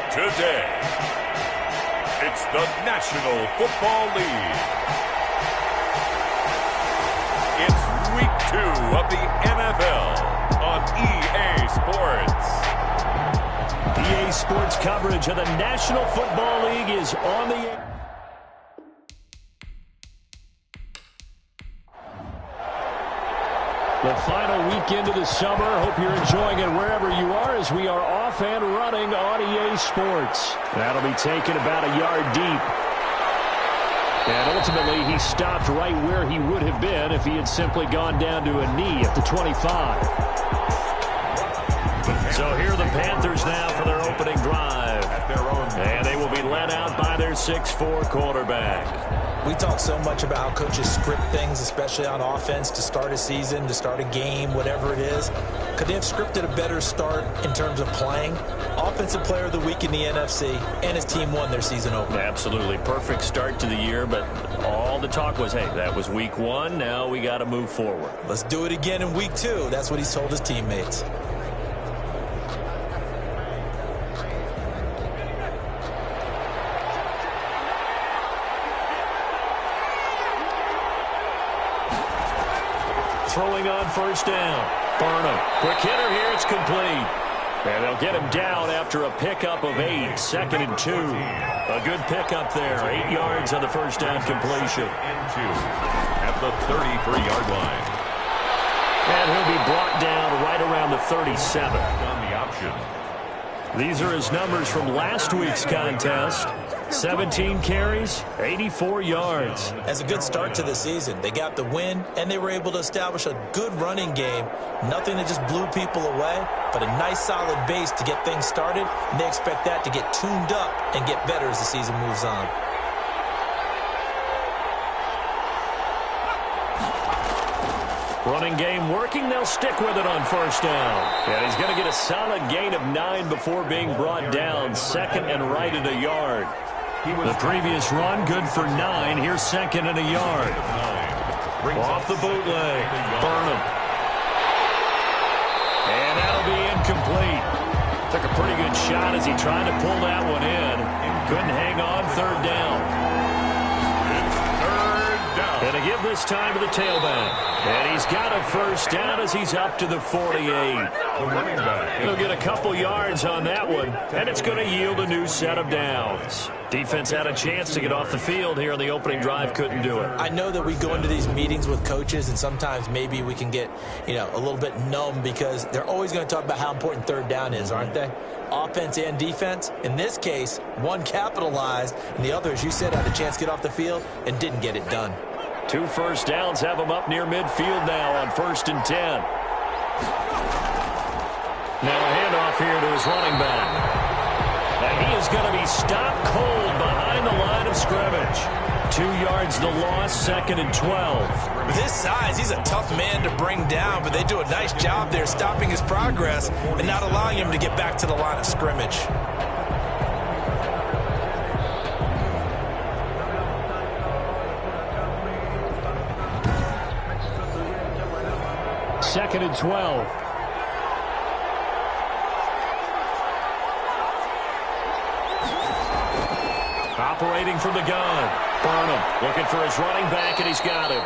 Today, it's the National Football League. It's Week 2 of the NFL on EA Sports. EA Sports coverage of the National Football League is on the air. The final weekend of the summer. Hope you're enjoying it wherever you are as we are off and running on EA Sports. That'll be taken about a yard deep. And ultimately, he stopped right where he would have been if he had simply gone down to a knee at the 25. So here are the Panthers now for their opening drive. And they will be led out by their 6'4" quarterback. We talk so much about how coaches script things, especially on offense, to start a season, to start a game, whatever it is. Could they have scripted a better start in terms of playing? Offensive Player of the Week in the NFC, and his team won their season opener. Absolutely. Perfect start to the year, but all the talk was, hey, that was Week 1. Now we got to move forward. Let's do it again in Week 2. That's what he's told his teammates. Throwing on first down. Burnham. Quick hitter here. It's complete. And they'll get him down after a pickup of 8. 2nd and 2. A good pickup there. 8 yards on the first down completion. At the 33-yard line. And he'll be brought down right around the 37. On the option. These are his numbers from last week's contest. 17 carries, 84 yards. As a good start to the season, they got the win, and they were able to establish a good running game. Nothing that just blew people away, but a nice solid base to get things started, and they expect that to get tuned up and get better as the season moves on. Running game working. They'll stick with it on first down. And he's going to get a solid gain of 9 before being brought down. 2nd and right at a yard. The previous run good for 9. Here's 2nd and a yard. Off the bootleg. Burnham. And that'll be incomplete. Took a pretty good shot as he tried to pull that one in. Couldn't hang on. 3rd down. And to give this time to the tailback. And he's got a first down as he's up to the 48. He'll get a couple yards on that one, and it's going to yield a new set of downs. Defense had a chance to get off the field here on the opening drive, couldn't do it. I know that we go into these meetings with coaches, and sometimes maybe we can get, a little bit numb because they're always going to talk about how important 3rd down is, aren't they? Offense and defense. In this case, one capitalized, and the other, as you said, had a chance to get off the field and didn't get it done. 2 first downs have him up near midfield now on 1st and 10. Now a handoff here to his running back. And he is going to be stopped cold behind the line of scrimmage. 2 yards the loss, 2nd and 12. With his size, he's a tough man to bring down, but they do a nice job there stopping his progress and not allowing him to get back to the line of scrimmage. 2nd and 12. Operating from the gun. Burnham looking for his running back, and he's got him.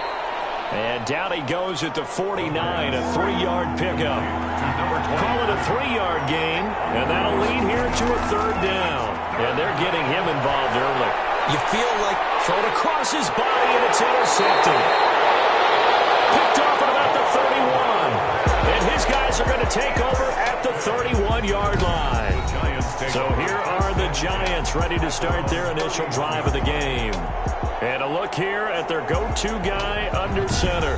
And down he goes at the 49, a 3-yard pickup. Call it a 3-yard gain, and that'll lead here to a 3rd down. And they're getting him involved early. You feel like thrown across his body, and it's intercepted. Picked off at about the 31. And his guys are going to take over at the 31-yard line. So here are the Giants ready to start their initial drive of the game. And a look here at their go-to guy under center.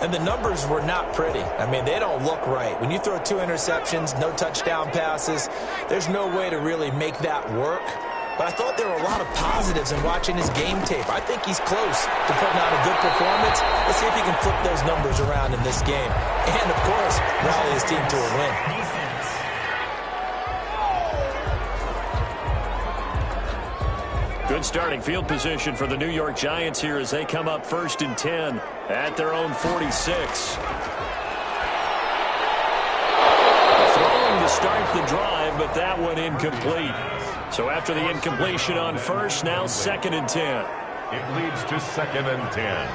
And the numbers were not pretty. I mean, they don't look right. When you throw 2 interceptions, no touchdown passes, there's no way to really make that work. But I thought there were a lot of positives in watching his game tape. I think he's close to putting out a good performance. Let's see if he can flip those numbers around in this game. And, of course, rally his team to a win. Good starting field position for the New York Giants here as they come up 1st and 10 at their own 46. Throwing to start the drive, but that one incomplete. So after the incompletion on first, now 2nd and 10. It leads to 2nd and 10.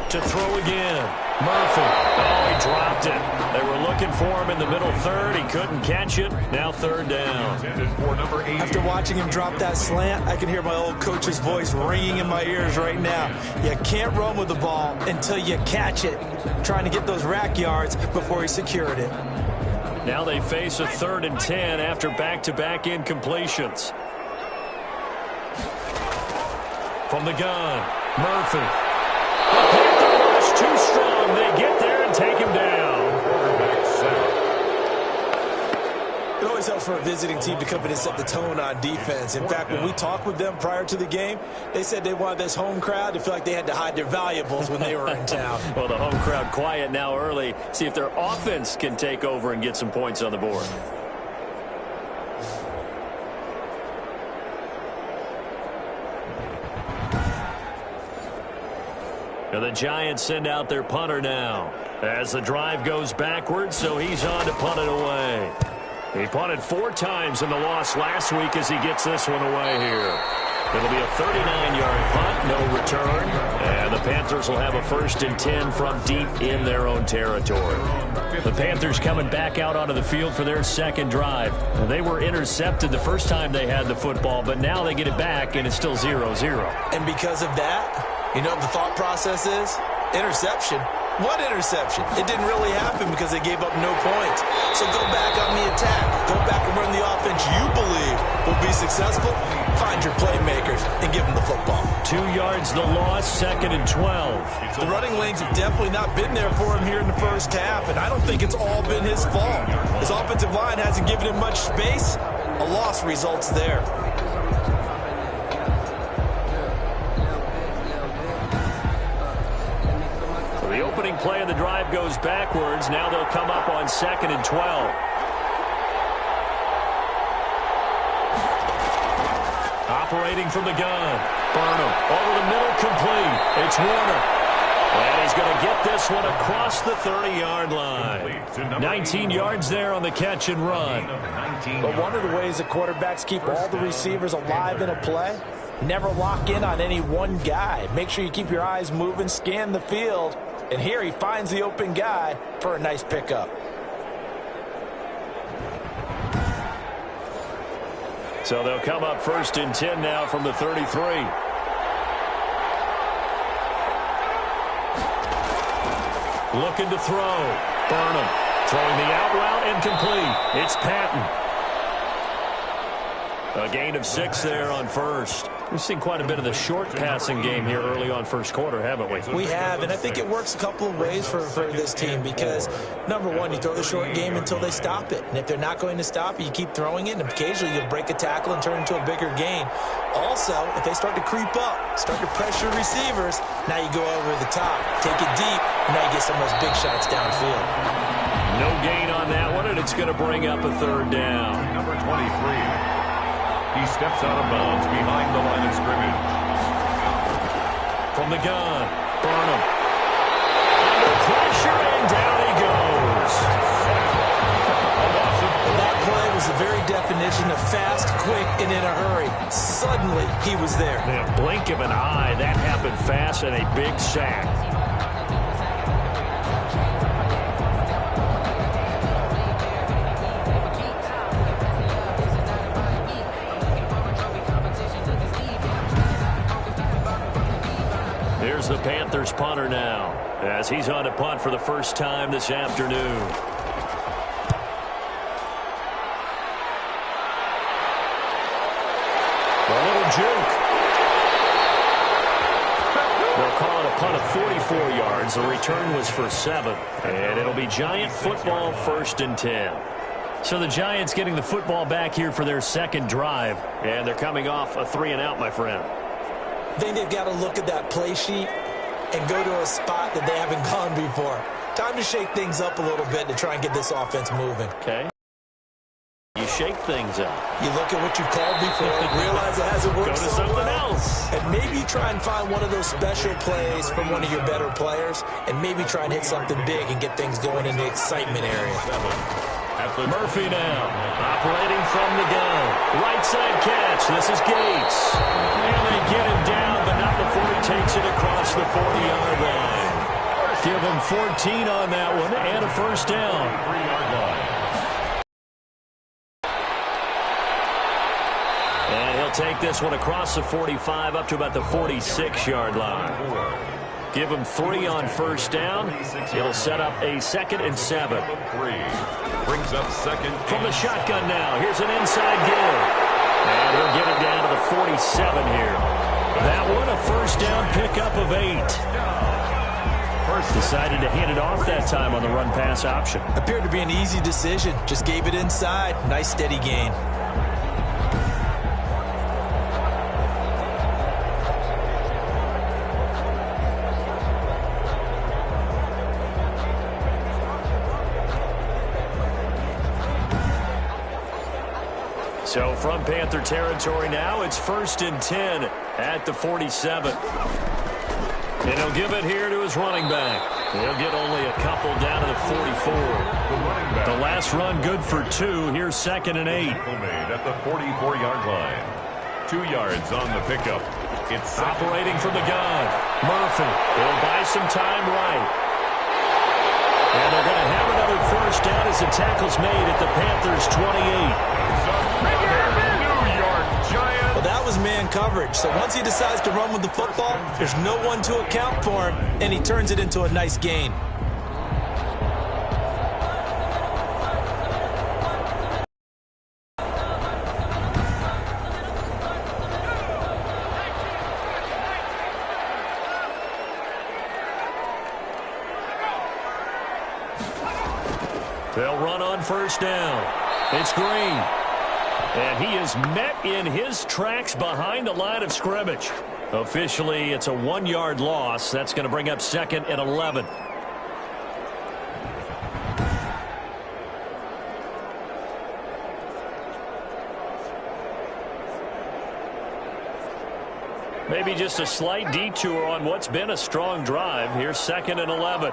To throw again. Murphy. Oh, he dropped it. They were looking for him in the middle third. He couldn't catch it. Now 3rd down. After watching him drop that slant, I can hear my old coach's voice ringing in my ears right now. You can't run with the ball until you catch it. Trying to get those rack yards before he secured it. Now they face a 3rd and 10 after back-to-back incompletions. From the gun, Murphy. The Panther rush too strong. They get there and take him down. It always helps for a visiting team to come in and set the tone on defense. In fact, when we talked with them prior to the game, they said they wanted this home crowd to feel like they had to hide their valuables when they were in town. Well, the home crowd quiet now early. See if their offense can take over and get some points on the board. And the Giants send out their punter now as the drive goes backwards, so he's on to punt it away. He punted 4 times in the loss last week as he gets this one away here. It'll be a 39-yard punt, no return, and the Panthers will have a 1st and 10 from deep in their own territory. The Panthers coming back out onto the field for their 2nd drive. They were intercepted the first time they had the football, but now they get it back, and it's still 0-0. And because of that, you know what the thought process is? Interception. What interception? It didn't really happen because they gave up no points. So go back on the attack. Go back and run the offense you believe will be successful. Find your playmakers and give them the football. 2 yards the loss, 2nd and 12. The running lanes have definitely not been there for him here in the first half, and I don't think it's all been his fault. His offensive line hasn't given him much space. A loss results there. The opening play of the drive goes backwards. Now they'll come up on 2nd and 12. Operating from the gun. Burnham over the middle, complete. It's Warner. And he's going to get this one across the 30-yard line. 19 yards there on the catch and run. But one of the ways that quarterbacks keep all the receivers alive in a play, never lock in on any one guy. Make sure you keep your eyes moving, scan the field. And here he finds the open guy for a nice pickup. So they'll come up 1st and 10 now from the 33. Looking to throw. Burnham throwing the out route incomplete. It's Patton. A gain of 6 there on first. We've seen quite a bit of the short passing game here early on first quarter, haven't we? We have, and I think it works a couple of ways for this team because, number one, you throw the short game until they stop it. And if they're not going to stop it, you keep throwing it, and occasionally you'll break a tackle and turn into a bigger gain. Also, if they start to creep up, start to pressure receivers, now you go over the top, take it deep, and now you get some of those big shots downfield. No gain on that one, and it's going to bring up a 3rd down. Number 23. He steps out of bounds behind the line of scrimmage. From the gun, Burnham. Under pressure, and down he goes. That play was the very definition of fast, quick, and in a hurry. Suddenly, he was there. In a blink of an eye, that happened fast, and a big sack. Here's the Panthers punter now as he's on to punt for the first time this afternoon. A little juke. They'll call it a punt of 44 yards. The return was for 7. And it'll be Giant football 1st and 10. So the Giants getting the football back here for their 2nd drive. And they're coming off a 3-and-out, my friend. I think they've got to look at that play sheet and go to a spot that they haven't gone before. Time to shake things up a little bit to try and get this offense moving. Okay. You shake things up. You look at what you called before, realize it hasn't worked Go to so something well, else. and maybe try and find one of those special plays from one of your better players, and maybe try and hit something big and get things going in the excitement area. Murphy now, operating from the gun. Right side catch. This is Gates. And they get him down, but not before he takes it across the 40-yard line. Give him 14 on that one and a first down. And he'll take this one across the 45 up to about the 46-yard line. Give him 3 on first down. It'll set up a 2nd and 7. Brings up 2nd. From the shotgun now. Here's an inside give. And he'll get it down to the 47 here. That one a first down pickup of 8. Decided to hand it off that time on the run-pass option. Appeared to be an easy decision. Just gave it inside. Nice steady gain. So from Panther territory now, it's 1st and 10 at the 47. And he'll give it here to his running back. He'll get only a couple down to the 44. The last run good for 2. Here's 2nd and 8. Made at the 44-yard line. 2 yards on the pickup. It's operating from the gun. Murphy will buy some time right. And they're going to have another first down as the tackle's made at the Panthers' 28. Well, that was man coverage. So once he decides to run with the football, there's no one to account for him, and he turns it into a nice gain. They'll run on first down. It's Green. And he is met in his tracks behind the line of scrimmage. Officially, it's a 1-yard loss. That's going to bring up 2nd and 11. Maybe just a slight detour on what's been a strong drive. Here's 2nd and 11.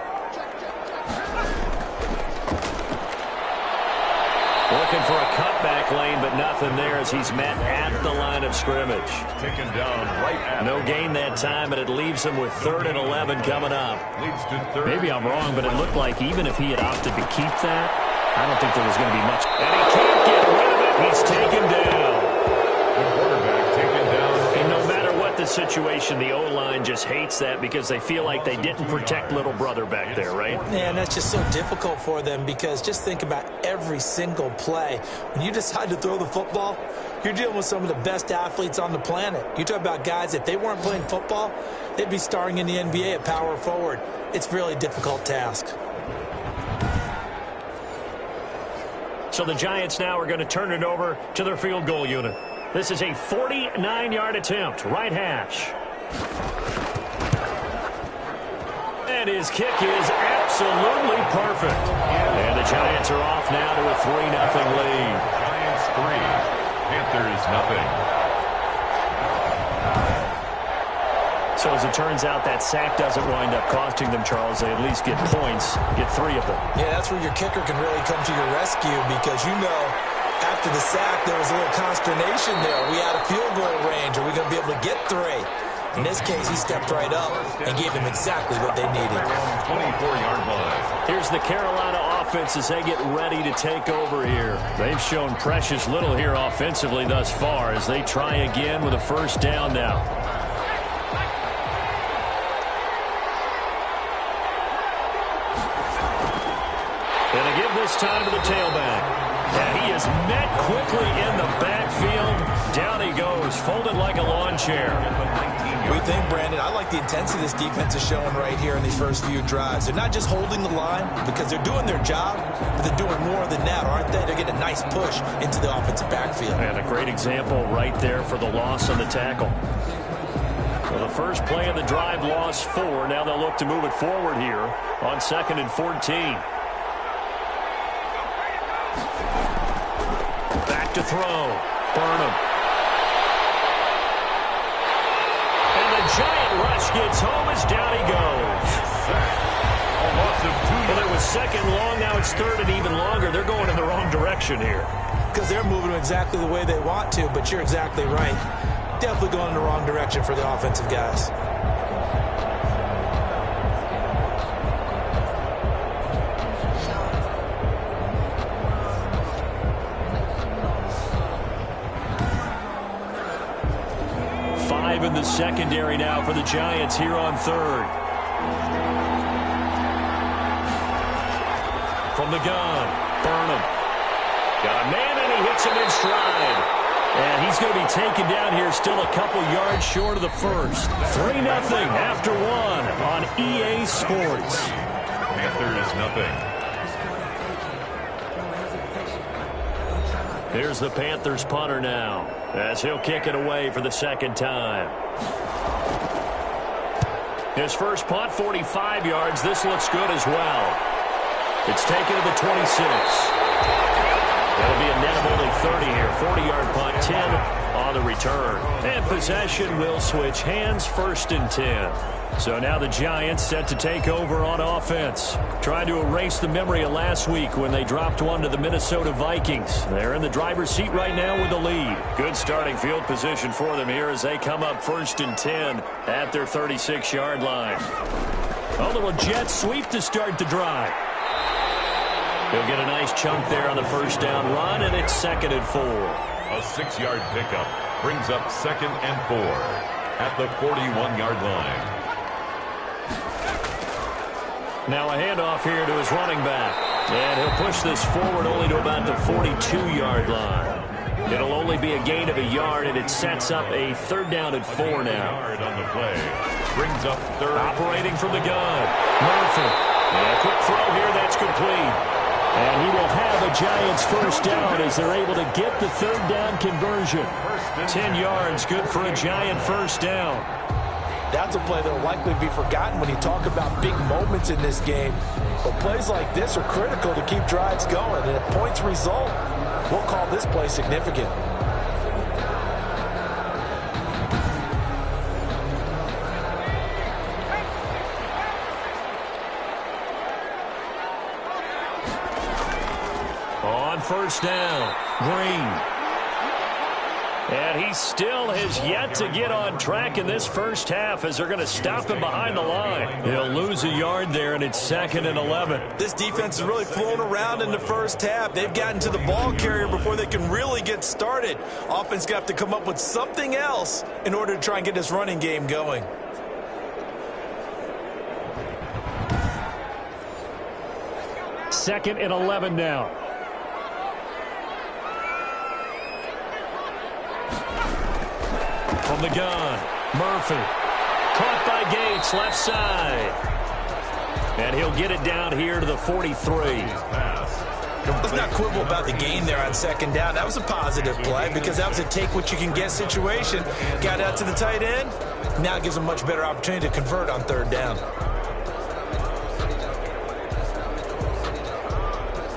Looking for a cutback lane, but nothing there as he's met at the line of scrimmage. Taken down right at no gain that time, and it leaves him with 3rd and 11 coming up. Leads to 3rd. Maybe I'm wrong, but it looked like even if he had opted to keep that, I don't think there was going to be much. And he can't get rid of it. He's taken down. The quarterback taken down. And no matter what the situation, the O-line just hates that because they feel like they didn't protect little brother back there, right? Man, that's just so difficult for them because just think about every single play. When you decide to throw the football, you're dealing with some of the best athletes on the planet. You talk about guys, if they weren't playing football, they'd be starring in the NBA at power forward. It's a really difficult task. So the Giants now are going to turn it over to their field goal unit. This is a 49-yard attempt, right hash. And his kick is absolutely perfect. And the Giants are off now to a 3-0 lead. Giants 3, Panthers nothing. So as it turns out, that sack doesn't wind up costing them, Charles. They at least get points, get 3 of them. Yeah, that's where your kicker can really come to your rescue because you know after the sack there was a little consternation there. We had a field goal range. Are we going to be able to get 3? In this case, he stepped right up and gave them exactly what they needed. 24-yard line. Here's the Carolina offense as they get ready to take over here. They've shown precious little here offensively thus far as they try again with a first down now. And they give this time to the tailback. And he is met quickly in the backfield. Down he goes, folded like a lawn chair. We think, Brandon, I like the intensity this defense is showing right here in these first few drives. They're not just holding the line because they're doing their job, but they're doing more than that, aren't they? They're getting a nice push into the offensive backfield. And a great example right there for the loss on the tackle. Well, the first play of the drive lost 4. Now they'll look to move it forward here on 2nd and 14. Back to throw. Burnham. And the giant rush gets home as down he goes. loss of 2 yards. Well, it was second long. Now it's third and even longer. They're going in the wrong direction here. Because they're moving exactly the way they want to, but you're exactly right. Definitely going in the wrong direction for the offensive guys. Five in the secondary now for the Giants here on third. From the gun, Burnham. Got a man, and he hits him in stride. And he's going to be taken down here, still a couple yards short of the first. 3-0 after one on EA Sports. Panthers nothing. Here's the Panthers punter now, as he'll kick it away for the second time. His first punt, 45 yards. This looks good as well. It's taken to the 26. That'll be a net of only 30 here. 40-yard punt, 10 on the return. And possession will switch hands, 1st and 10. So now the Giants set to take over on offense. Trying to erase the memory of last week when they dropped one to the Minnesota Vikings. They're in the driver's seat right now with the lead. Good starting field position for them here as they come up 1st and 10 at their 36-yard line. A little jet sweep to start the drive. He'll get a nice chunk there on the first down run, and it's 2nd and 4. A 6-yard pickup brings up 2nd and 4 at the 41-yard line. Now a handoff here to his running back. And he'll push this forward only to about the 42-yard line. It'll only be a gain of a yard, and it sets up a 3rd down and 4 now. Yard on the play. Brings up 3rd. Operating from the gun. Murphy. And a quick throw here. That's complete. And he will have a Giants first down as they're able to get the 3rd down conversion. 10 yards, good for a Giant first down. That's a play that will likely be forgotten when you talk about big moments in this game. But plays like this are critical to keep drives going. And if points result, we'll call this play significant. On first down, Green. And he still has yet to get on track in this first half as they're going to stop him behind the line. He'll lose a yard there, and it's 2nd and 11. This defense is really flown around in the first half. They've gotten to the ball carrier before they can really get started. Offense got to come up with something else in order to try and get this running game going. Second and 11 now. From the gun, Murphy. Caught by Gates, left side. And he'll get it down here to the 43. Let's not quibble about the gain there on 2nd down. That was a positive play because that was a take-what-you-can-get situation. Got out to the tight end. Now it gives them a much better opportunity to convert on 3rd down.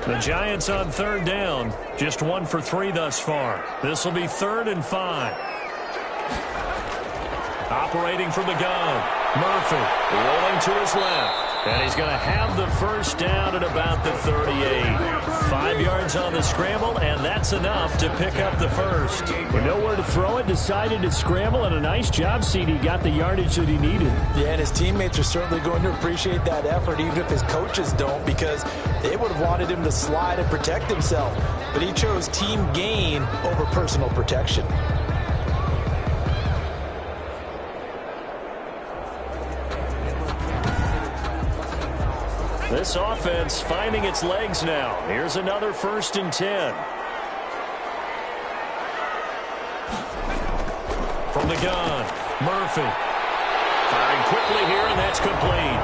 The Giants on 3rd down, just 1 for 3 thus far. This will be 3rd and 5. Operating from the gun, Murphy rolling to his left. And he's going to have the first down at about the 38. 5 yards on the scramble, and that's enough to pick up the first. With nowhere to throw it, decided to scramble, and a nice job, CD. Got the yardage that he needed. Yeah, and his teammates are certainly going to appreciate that effort, even if his coaches don't, because they would have wanted him to slide and protect himself. But he chose team gain over personal protection. This offense finding its legs now. Here's another 1st and 10. From the gun, Murphy. Firing quickly here, and that's complete.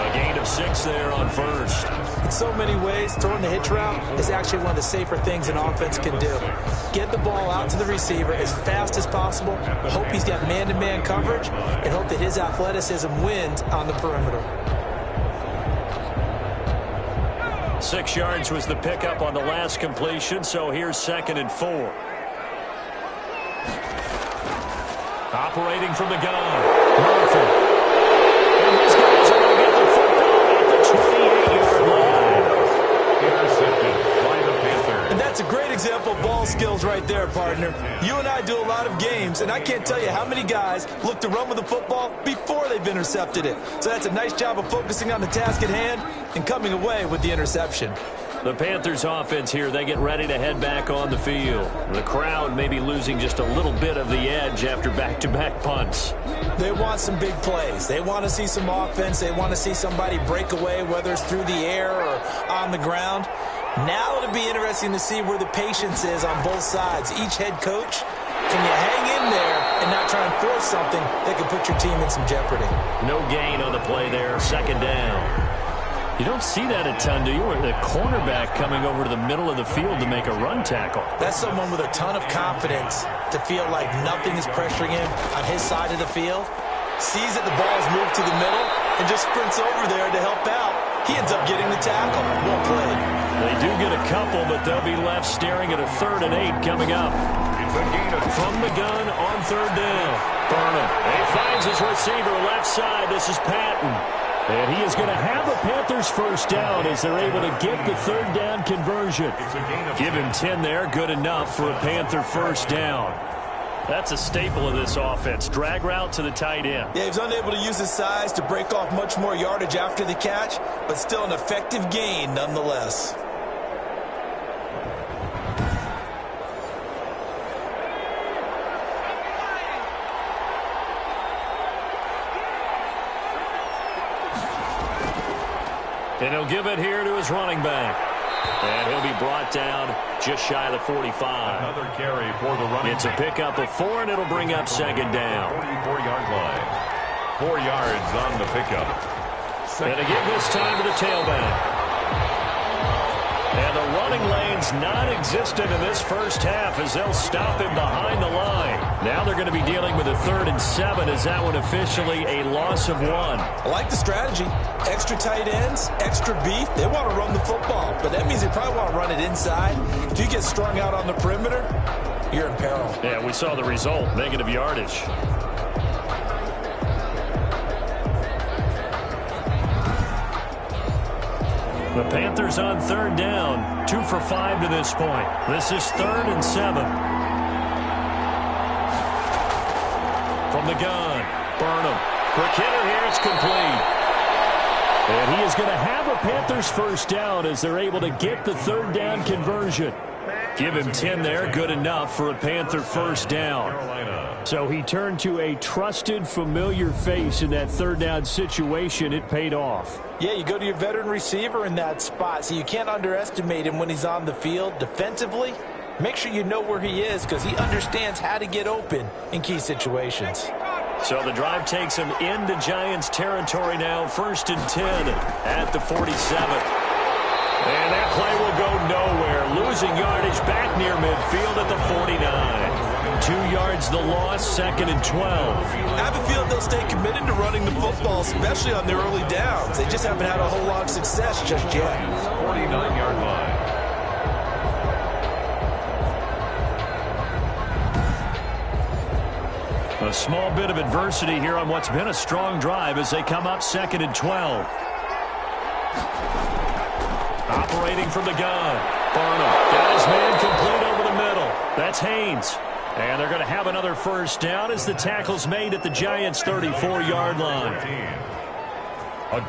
A gain of 6 there on first. In so many ways, throwing the hitch route is actually one of the safer things an offense can do. Get the ball out to the receiver as fast as possible, hope he's got man-to-man coverage, and hope that his athleticism wins on the perimeter. 6 yards was the pickup on the last completion, so here's 2nd and 4. Operating from the gun, Murphy. And these guys are going to get the football That's a great example of ball skills right there, partner. You and I do a lot of games, and I can't tell you how many guys look to run with the football before they've intercepted it. So that's a nice job of focusing on the task at hand and coming away with the interception. The Panthers offense here, they get ready to head back on the field. The crowd may be losing just a little bit of the edge after back-to-back punts. They want some big plays. They want to see some offense. They want to see somebody break away, whether it's through the air or on the ground. Now it'll be interesting to see where the patience is on both sides. Each head coach, can you hang in there and not try and force something that could put your team in some jeopardy? No gain on the play there, second down. You don't see that a ton, do you? Or the cornerback coming over to the middle of the field to make a run tackle. That's someone with a ton of confidence to feel like nothing is pressuring him on his side of the field. Sees that the ball is moved to the middle and just sprints over there to help out. He ends up getting the tackle. Well played. They do get a couple, but they'll be left staring at a 3rd and 8 coming up. From the gun on 3rd down. Burnham. He finds his receiver left side. This is Patton. And he is going to have a Panthers first down as they're able to get the 3rd down conversion. Give him 10 there. Good enough for a Panther first down. That's a staple of this offense. Drag route to the tight end. Yeah, he was unable to use his size to break off much more yardage after the catch, but still an effective gain nonetheless. And he'll give it here to his running back. And he'll be brought down just shy of the 45. Another carry for the running It's a pickup of 4, and it'll bring up second down. 44-yard line. 4 yards on the pickup. And again this time to the tailback. And the running lane's non-existent in this first half as they'll stop him behind the line. Now they're going to be dealing with a 3rd and 7 as that one officially a loss of 1. I like the strategy. Extra tight ends, extra beef. They want to run the football, but that means they probably want to run it inside. If you get strung out on the perimeter, you're in peril. Yeah, we saw the result, negative yardage. The Panthers on 3rd down, 2 for 5 to this point. This is 3rd and 7. From the gun, Burnham. For Kidder here, it's complete. And he is going to have a Panthers first down as they're able to get the 3rd down conversion. Give him 10 there, good enough for a Panther first down. So he turned to a trusted, familiar face in that 3rd down situation. It paid off. Yeah, you go to your veteran receiver in that spot, so you can't underestimate him when he's on the field. Defensively, make sure you know where he is because he understands how to get open in key situations. So the drive takes him into Giants territory now, 1st and 10 at the 47. And that play will go nowhere. Losing yardage back near midfield at the 49. 2 yards the loss, 2nd and 12. I have a feeling they'll stay committed to running the football, especially on their early downs. They just haven't had a whole lot of success just yet. 49-yard line. A small bit of adversity here on what's been a strong drive as they come up 2nd and 12. Operating from the gun. Burnham got his man complete over the middle. That's Haynes. And they're going to have another first down as the tackle's made at the Giants' 34-yard line.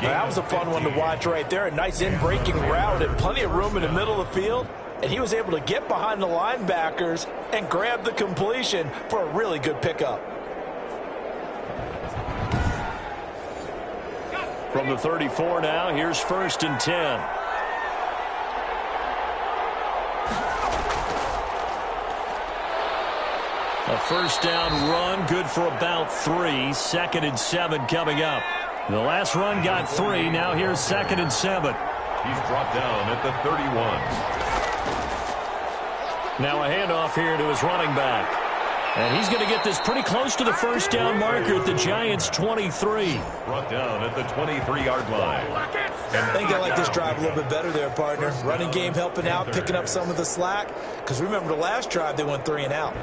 That was a fun one to watch right there. A nice in-breaking route and plenty of room in the middle of the field. And he was able to get behind the linebackers and grab the completion for a really good pickup. From the 34 now, here's 1st and 10. A first down run, good for about 3. 2nd and 7 coming up. The last run got 3. Now here's 2nd and 7. He's brought down at the 31. Now a handoff here to his running back. And he's going to get this pretty close to the first down marker at the Giants' 23. Brought down at the 23-yard line. I think they like this drive a little bit better there, partner. Running game helping out, picking up some of the slack. Because remember the last drive, they went 3 and out.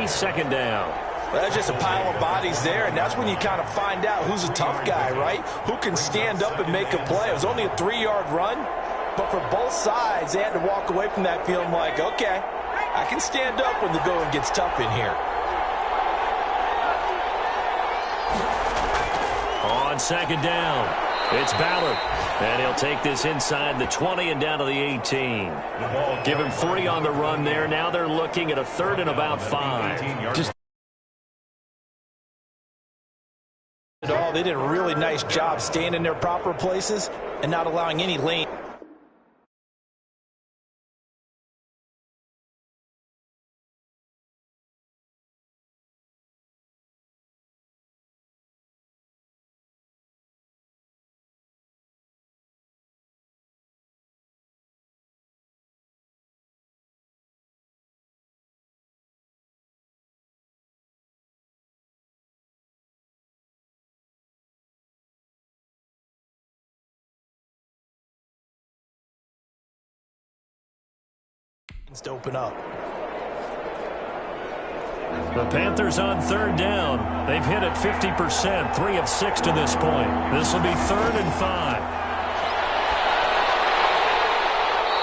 3, second down. That's just a pile of bodies there, and that's when you kind of find out who's a tough guy, right? Who can stand up and make a play. It was only a 3-yard run, but for both sides, they had to walk away from that feeling like, okay, I can stand up when the going gets tough in here. On second down, it's Ballard. And he'll take this inside the 20 and down to the 18. Give him 3 on the run there. Now they're looking at a 3rd and about 5. They did a really nice job staying in their proper places and not allowing any lane. To open up. The Panthers on 3rd down. They've hit it 50%, 3 of 6 to this point. This will be 3rd and 5.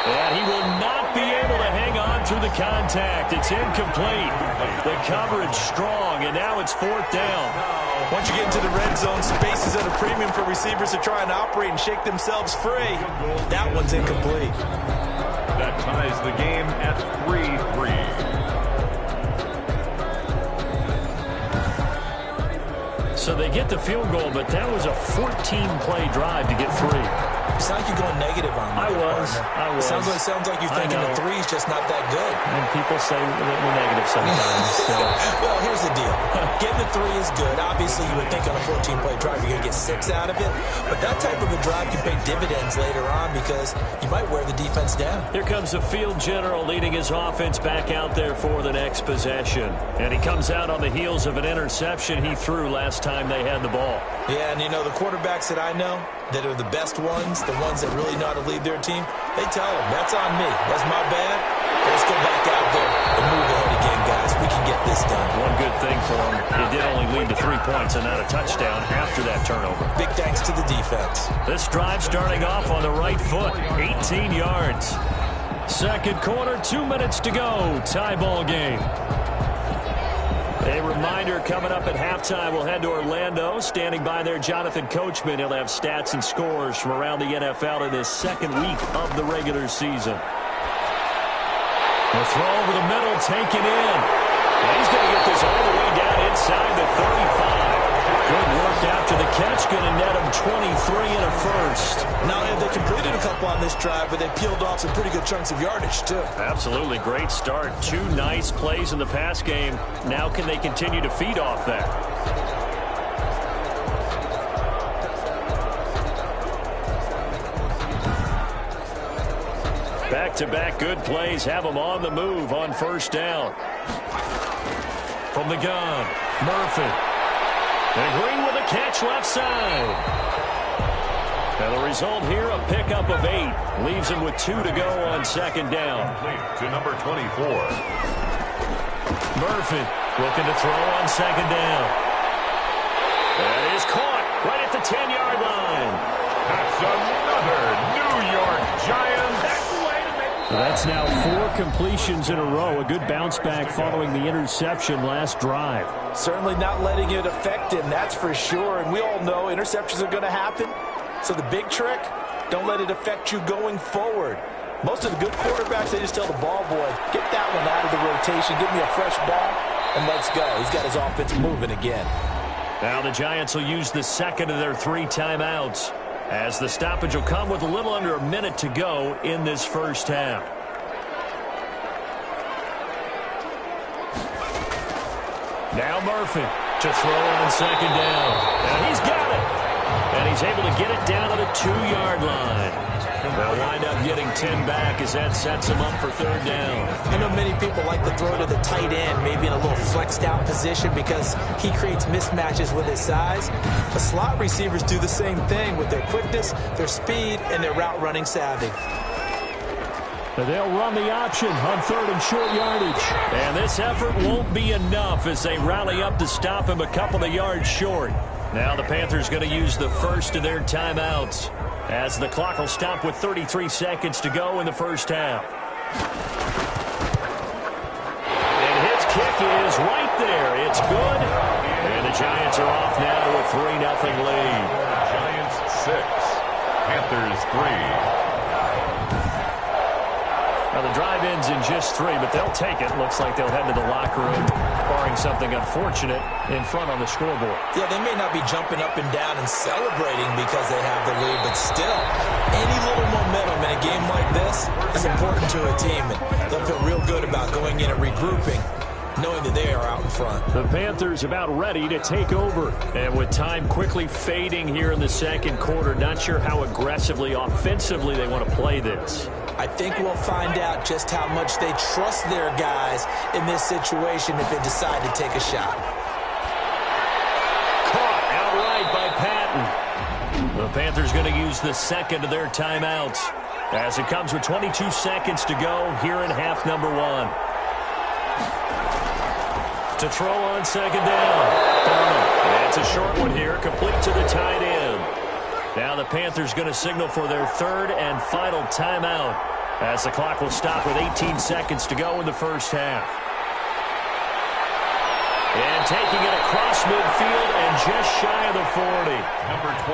And he will not be able to hang on through the contact. It's incomplete. The coverage strong, and now it's 4th down. Once you get into the red zone, space is at a premium for receivers to try and operate and shake themselves free. That one's incomplete. That ties the game at 3-3. So they get the field goal, but that was a 14-play drive to get 3. It's like you're going negative on me. I was. Sounds like you're thinking the 3's just not that good. And people say we're negative sometimes. So. Well, here's the deal. Getting the 3 is good. Obviously, you would think on a 14-play drive you're going to get 6 out of it. But that type of a drive can pay dividends later on because you might wear the defense down. Here comes the field general leading his offense back out there for the next possession. And he comes out on the heels of an interception he threw last time they had the ball. Yeah, and you know, the quarterbacks that I know that are the best ones, the ones that really know how to lead their team, they tell them, that's on me. That's my bad. Let's go back out there and move ahead again, guys. We can get this done. One good thing for him, it did only lead to 3 points and not a touchdown after that turnover. Big thanks to the defense. This drive starting off on the right foot, 18 yards. Second quarter, 2 minutes to go. Tie ball game. A reminder coming up at halftime, we'll head to Orlando. Standing by there, Jonathan Coachman. He'll have stats and scores from around the NFL in this second week of the regular season. The throw over the middle, taken in. And he's going to get this all the way down inside the 35. Good work after the catch. Going to net him 23 and a first. Now, they completed a couple on this drive, but they peeled off some pretty good chunks of yardage, too. Absolutely. Great start. 2 nice plays in the pass game. Now can they continue to feed off that? Back-to-back good plays have them on the move on first down. From the gun, Murphy. And Green with a catch left side. And the result here, a pickup of 8. Leaves him with 2 to go on second down. To number 24. Murphy looking to throw on second down. That is caught right at the 10-yard line. That's another New York Giants. That's now 4 completions in a row. A good bounce back following the interception last drive. Certainly not letting it affect him, that's for sure. And we all know interceptions are going to happen. So the big trick, don't let it affect you going forward. Most of the good quarterbacks, they just tell the ball boy, get that one out of the rotation, give me a fresh ball, and let's go. He's got his offense moving again. Now the Giants will use the second of their 3 timeouts, as the stoppage will come with a little under a minute to go in this first half. Now Murphy to throw on second down. And he's got it. And he's able to get it down to the 2-yard line. They'll wind up getting 10 back as that sets him up for third down. I know many people like to throw to the tight end, maybe in a little flexed out position because he creates mismatches with his size. The slot receivers do the same thing with their quickness, their speed, and their route running savvy. They'll run the option on 3rd and short yardage. And this effort won't be enough as they rally up to stop him a couple of yards short. Now the Panthers going to use the first of their timeouts as the clock will stop with 33 seconds to go in the first half. And his kick is right there. It's good. And the Giants are off now with 3-0 lead. Giants 6, Panthers 3. Now, the drive ends in just 3, but they'll take it. Looks like they'll head to the locker room, barring something unfortunate in front on the scoreboard. Yeah, they may not be jumping up and down and celebrating because they have the lead, but still, any little momentum in a game like this is important to a team, and they'll feel real good about going in and regrouping, knowing that they are out in front. The Panthers about ready to take over. And with time quickly fading here in the second quarter, not sure how aggressively, offensively they want to play this. I think we'll find out just how much they trust their guys in this situation if they decide to take a shot. Caught outright by Patton. The Panthers going to use the second of their timeouts as it comes with 22 seconds to go here in half number 1. To throw on second down. That's a short one here, complete to the tight end. Now the Panthers going to signal for their third and final timeout as the clock will stop with 18 seconds to go in the first half. And taking it across midfield and just shy of the 40.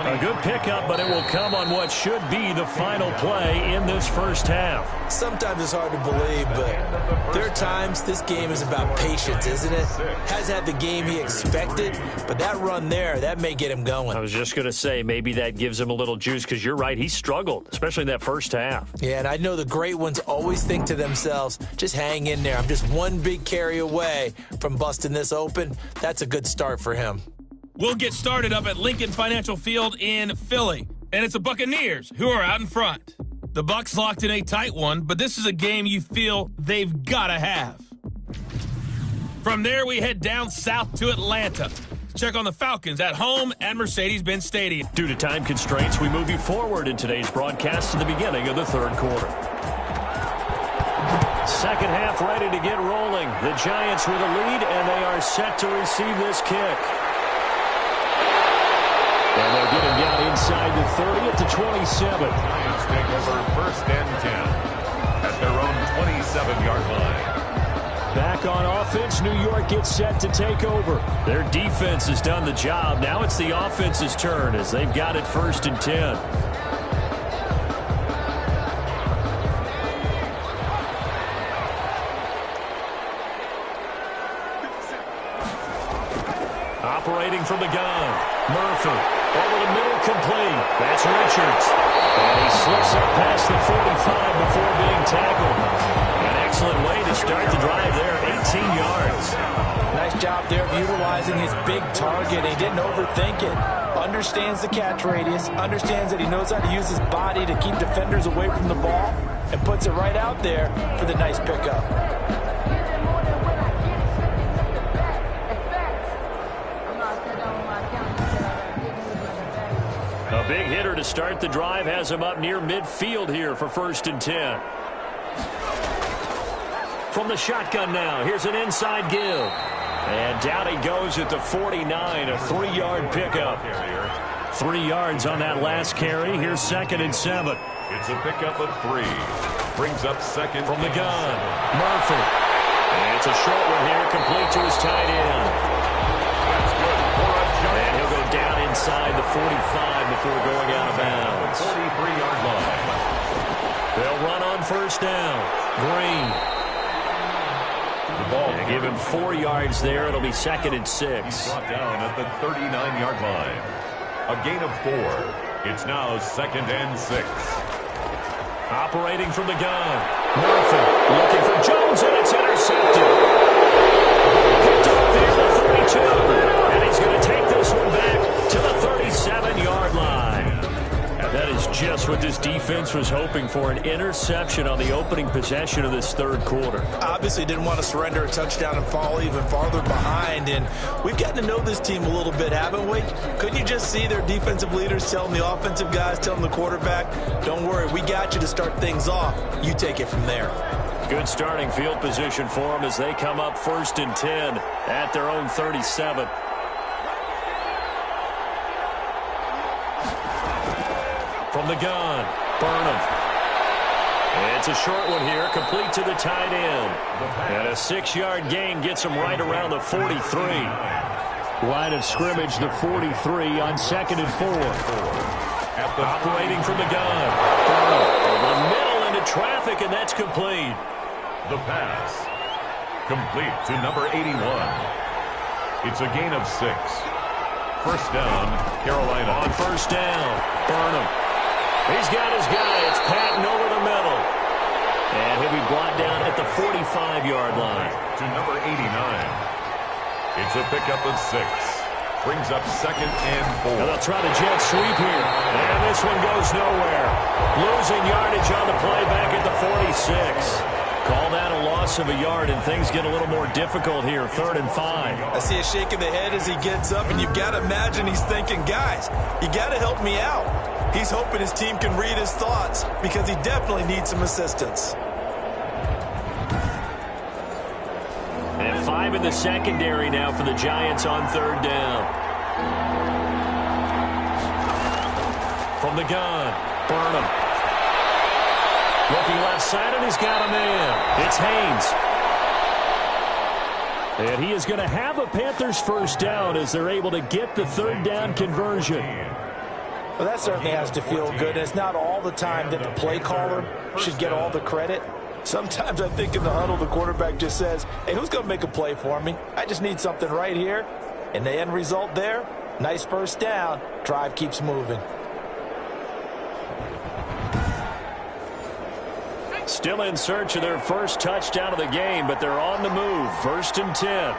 A good pickup, but it will come on what should be the final play in this first half. Sometimes it's hard to believe, but there are times this game is about patience, isn't it? Hasn't had the game he expected, but that run there, that may get him going. I was just going to say, maybe that gives him a little juice, because you're right, he struggled, especially in that first half. Yeah, and I know the great ones always think to themselves, just hang in there. I'm just one big carry away from busting this open. That's a good start for him. We'll get started up at Lincoln Financial Field in Philly, and it's the Buccaneers who are out in front. The Bucs locked in a tight one, but this is a game you feel they've got to have. From there, we head down south to Atlanta. Check on the Falcons at home at Mercedes-Benz Stadium. Due to time constraints, we move you forward in today's broadcast to the beginning of the third quarter. Second half ready to get rolling. The Giants with a lead, and they are set to receive this kick. And they'll get him down inside the 30 at the 27. Giants take over 1st and 10 at their own 27-yard line. Back on offense, New York gets set to take over. Their defense has done the job. Now it's the offense's turn as they've got it 1st and 10. Operating from the gun, Murphy over the middle, complete. That's Richards. And he slips up past the 45 before being tackled. An excellent way to start the drive there, 18 yards. Nice job there of utilizing his big target. He didn't overthink it. Understands the catch radius, understands that he knows how to use his body to keep defenders away from the ball, and puts it right out there for the nice pickup. A big hitter to start the drive has him up near midfield here for 1st and 10. From the shotgun now, here's an inside give. And down he goes at the 49, a 3-yard pickup. 3 yards on that last carry. Here's 2nd and 7. It's a pickup of 3. Brings up 2nd. From the gun, Murphy. And it's a short one here, complete to his tight end. And he'll go down inside the 45 before going out of bounds. 43-yard line. They'll run on 1st down. Green. The ball. They give him 4 yards there. It'll be 2nd and 6. He's brought down at the 39-yard line. A gain of 4. It's now 2nd and 6. Operating from the gun. Murphy looking for Jones, and it's intercepted. Picked up there at the 32. And he's going to take this one back to the 37-yard line. That is just just what this defense was hoping for, an interception on the opening possession of this third quarter. Obviously didn't want to surrender a touchdown and fall even farther behind, and we've gotten to know this team a little bit, haven't we? Couldn't you just see their defensive leaders telling the offensive guys, telling the quarterback, don't worry, we got you to start things off. You take it from there. Good starting field position for them as they come up 1st and 10 at their own 37. From the gun, Burnham. It's a short one here, complete to the tight end. And a 6-yard gain gets him right around the 43. Line of scrimmage, the 43 on 2nd and 4. Operating from the gun. Burnham over the middle into traffic, and that's complete. The pass. Complete to number 81. It's a gain of 6. First down, Carolina. On first down, Burnham. He's got his guy. It's Patton over the middle. And he'll be brought down at the 45-yard line. To number 89. It's a pickup of 6. Brings up 2nd and 4. Now they'll try the jet sweep here. And this one goes nowhere. Losing yardage on the play back at the 46. Call that a loss of a yard, and things get a little more difficult here. 3rd and 5. I see a shake of the head as he gets up, and you've got to imagine he's thinking, guys, you got to help me out. He's hoping his team can read his thoughts because he definitely needs some assistance. And 5 in the secondary now for the Giants on 3rd down. From the gun, Burnham. Looking left side, and he's got a man. It's Haynes. And he is going to have a Panthers first down as they're able to get the 3rd down conversion. Well, that certainly has to feel good. It's not all the time that the play caller should get all the credit. Sometimes I think in the huddle, the quarterback just says, hey, who's going to make a play for me? I just need something right here. And the end result there, nice first down. Drive keeps moving. Still in search of their first touchdown of the game, but they're on the move. 1st and 10.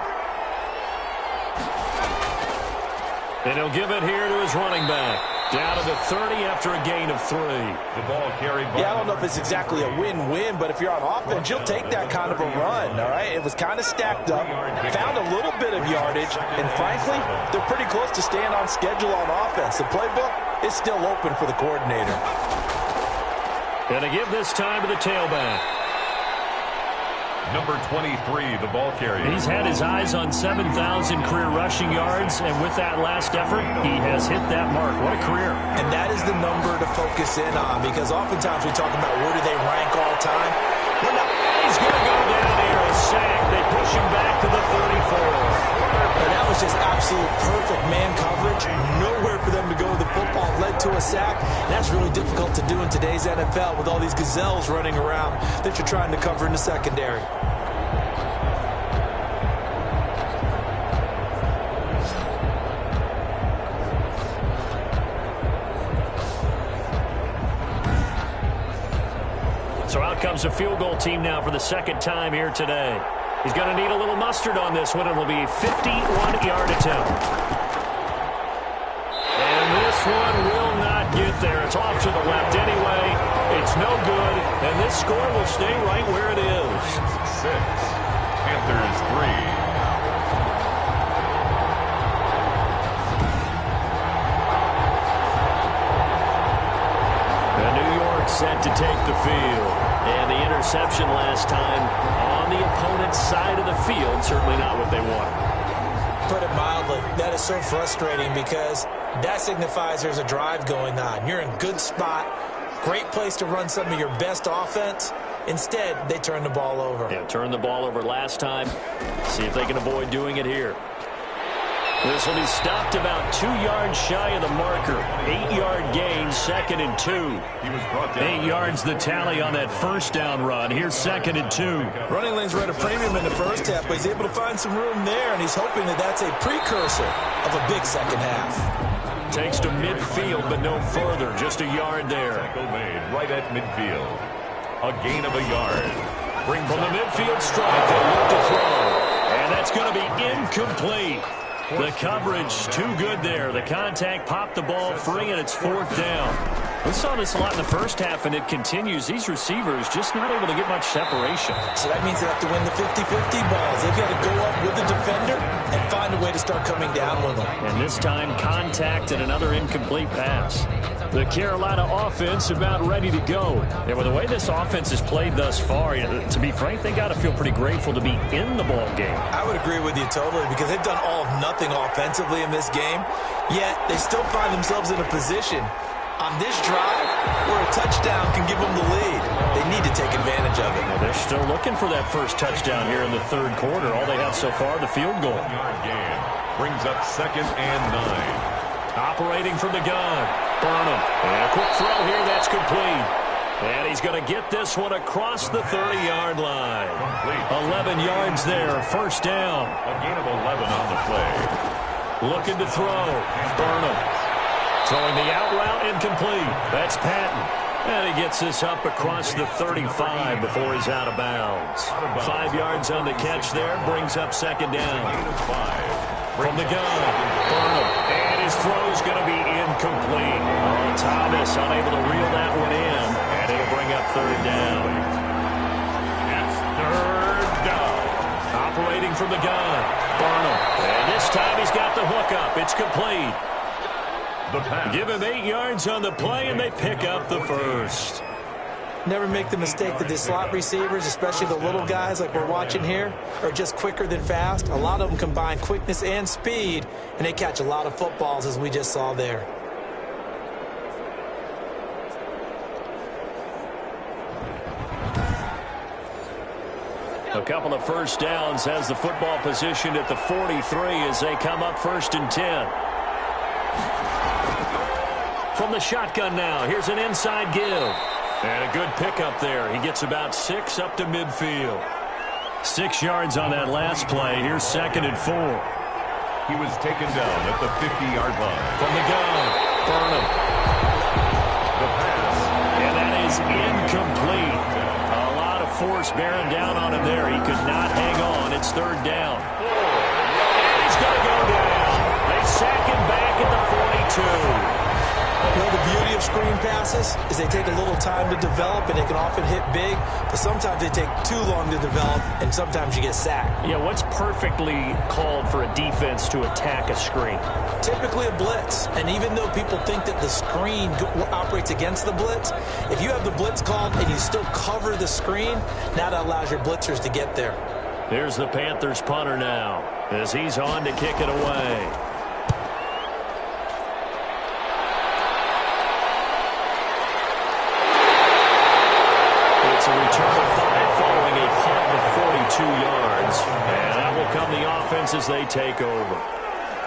And he'll give it here to his running back. Down to the 30 after a gain of 3. The ball carried by. Yeah, I don't know if it's exactly a win-win, but if you're on offense, you'll take that kind of a run, all right? It was kind of stacked up, found a little bit of yardage, and frankly, they're pretty close to staying on schedule on offense. The playbook is still open for the coordinator. Going to give this time to the tailback. Number 23, the ball carrier. He's had his eyes on 7,000 career rushing yards, and with that last effort, he has hit that mark. What a career. And that is the number to focus in on, because oftentimes we talk about where do they rank all time. Well, no, he's going to go down here, a sack. They push him back to the 34. And that was just absolute perfect man coverage. Nowhere for them to go. The football led to a sack. That's really difficult to do in today's NFL with all these gazelles running around that you're trying to cover in the secondary. So out comes a field goal team now for the 2nd time here today. He's going to need a little mustard on this one. It'll be a 51-yard attempt. And this one will not get there. It's off to the left anyway. It's no good. And this score will stay right where it is. 6. Panthers 3. Set to take the field. And the interception last time on the opponent's side of the field. Certainly not what they want. Put it mildly, that is so frustrating because that signifies there's a drive going on. You're in good spot. Great place to run some of your best offense. Instead, they turn the ball over. Yeah, turned the ball over last time. See if they can avoid doing it here. This will be stopped about 2 yards shy of the marker. 8-yard gain, 2nd and 2. He was brought down. 8 yards the tally on that first down run. Here's 2nd and 2. Running lanes were at a premium in the first half, but he's able to find some room there, and he's hoping that that's a precursor of a big second half. Takes to midfield, but no further. Just a yard there. Tackle made right at midfield. A gain of a yard. Bring from the midfield strike. They look to throw. And that's going to be incomplete. The coverage too good there. The contact popped the ball free, and it's 4th down. We saw this a lot in the first half, and it continues. These receivers just not able to get much separation. So that means they have to win the 50-50 balls. They've got to go up with the defender and find a way to start coming down with them. And this time, contact and another incomplete pass. The Carolina offense about ready to go. And with the way this offense has played thus far, to be frank, they got to feel pretty grateful to be in the ball game. I would agree with you totally, because they've done all of nothing offensively in this game, yet they still find themselves in a position on this drive where a touchdown can give them the lead. They need to take advantage of it. Well, they're still looking for that first touchdown here in the third quarter. All they have so far, the field goal. Game brings up 2nd and 9. Operating from the gun, Burnham. And a quick throw here, that's complete. And he's going to get this one across the 30-yard line. 11 yards there, first down. A gain of 11 on the play. Looking to throw, Burnham. Throwing the out route, incomplete. That's Patton. And he gets this up across the 35 before he's out of bounds. 5 yards on the catch there, brings up second down. From the gun, Burnham. And his throw's going to be incomplete. Oh, Thomas unable to reel that one in. And it'll bring up third down. It's third down. Operating from the gun, Burnham. And this time he's got the hookup. It's complete. Give him 8 yards on the play, and they pick up the first. Never make the mistake that the slot receivers, especially the little guys like we're watching here, are just quicker than fast. A lot of them combine quickness and speed, and they catch a lot of footballs, as we just saw there. A couple of first downs has the football positioned at the 43 as they come up 1st and 10. From the shotgun now, here's an inside give. And a good pickup there. He gets about 6 up to midfield. 6 yards on that last play. Here's 2nd and 4. He was taken down at the 50-yard line. From the gun, Burnham. The pass. And that is incomplete. A lot of force bearing down on him there. He could not hang on. It's third down. And he's going to go down. They sack him back at the 42. You know, the beauty of screen passes is they take a little time to develop, and they can often hit big, but sometimes they take too long to develop, and sometimes you get sacked. Yeah, what's perfectly called for a defense to attack a screen? Typically a blitz, and even though people think that the screen operates against the blitz, if you have the blitz called and you still cover the screen, now that allows your blitzers to get there. Here's the Panthers punter now as he's on to kick it away. A return of 5 following a punt of 42 yards. And that will come the offense as they take over.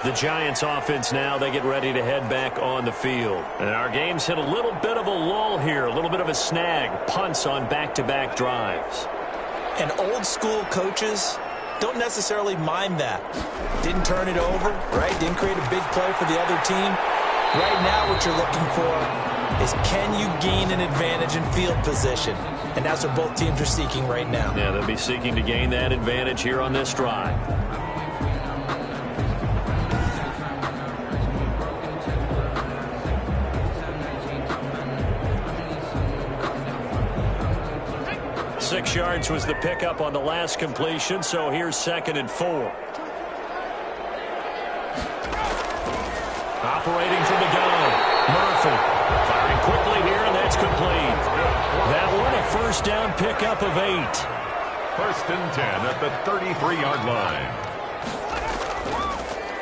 The Giants offense now, they get ready to head back on the field. And our game's hit a little bit of a lull here, a little bit of a snag. Punts on back-to-back drives. And old school coaches don't necessarily mind that. Didn't turn it over, right? Didn't create a big play for the other team. Right now what you're looking for is, can you gain an advantage in field position? And that's what both teams are seeking right now. Yeah, they'll be seeking to gain that advantage here on this drive. Six yards was the pickup on the last completion, so here's 2nd and 4. Operating from the gun, Murphy. Firing quickly here, and that's complete. That one a first down pickup of 8. 1st and 10 at the 33-yard line.